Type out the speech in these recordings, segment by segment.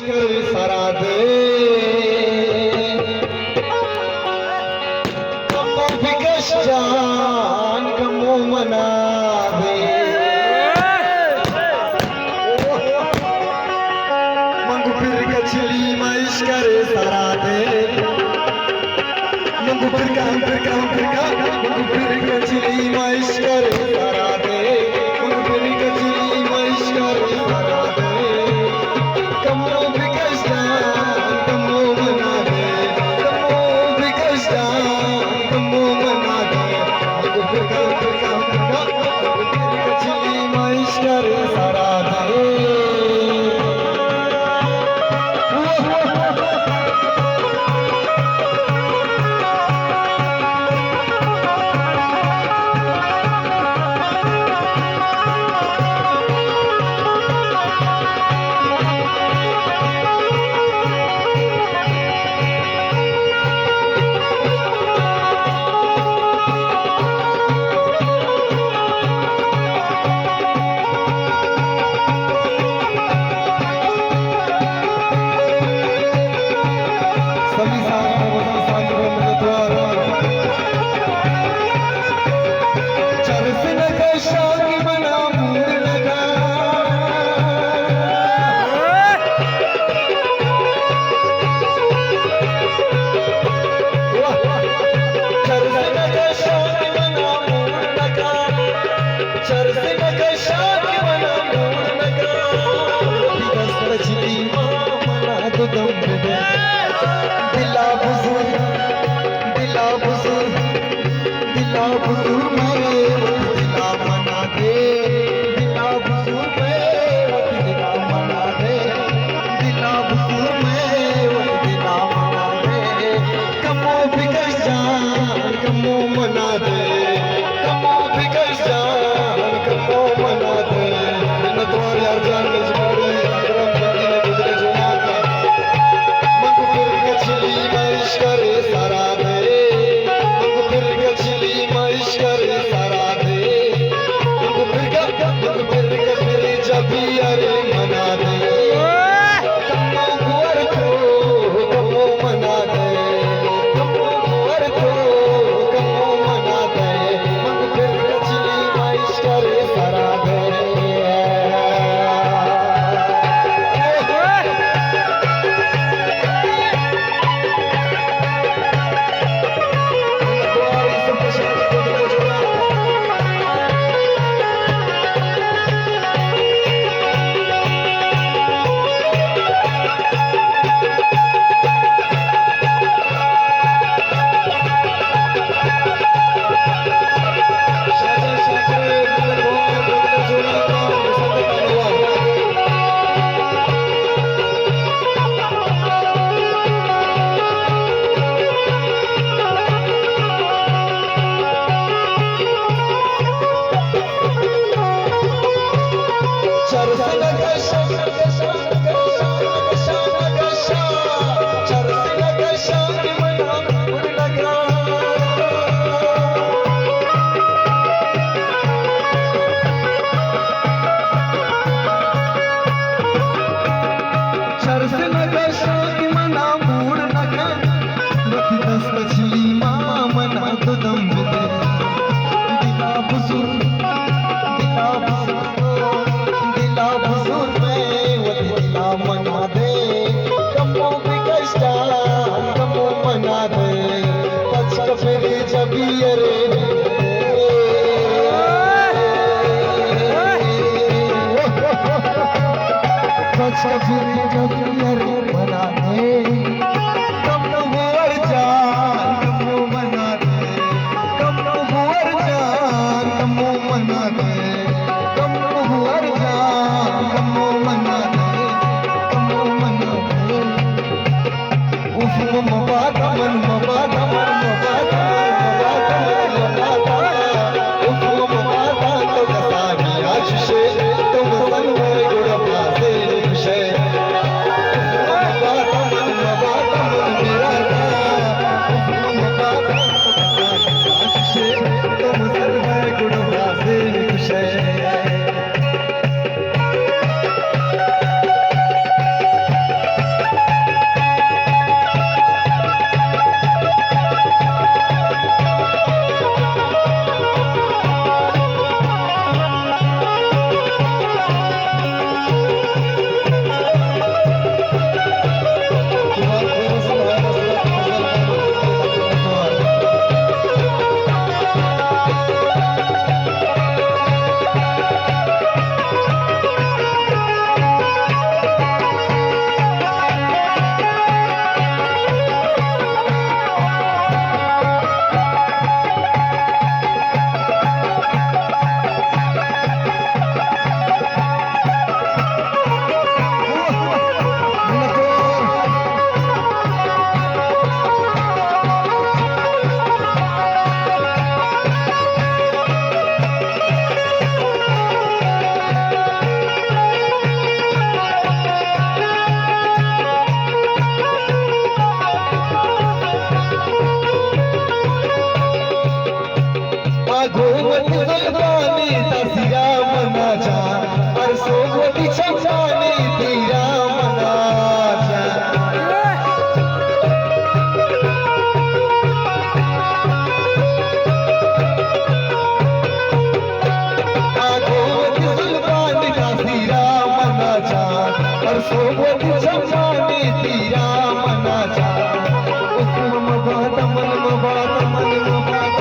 कर सारा दे कमो विकश जान कमो मना दे मंगू फिर कचली मैश कर सारा दे मंगू फिर का मंगू फिर कचली मैश कर सारा दे मंगू फिर कचली मैश कर सारा दे कमो विकश जान कमो मना दे कमो विकश जान कमो मना दे मंगू फिर का मंगू फिर कचली मैश कर सारा दे शब्दाने तिरा मनाच्या उस्म मबाद मन मबाद मन मबाद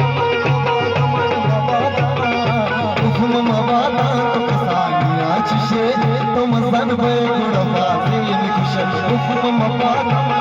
उस्म मबाद तो कसानिया चिशे तो मसन बे गुड़बाजी निकुश उस्म मबाद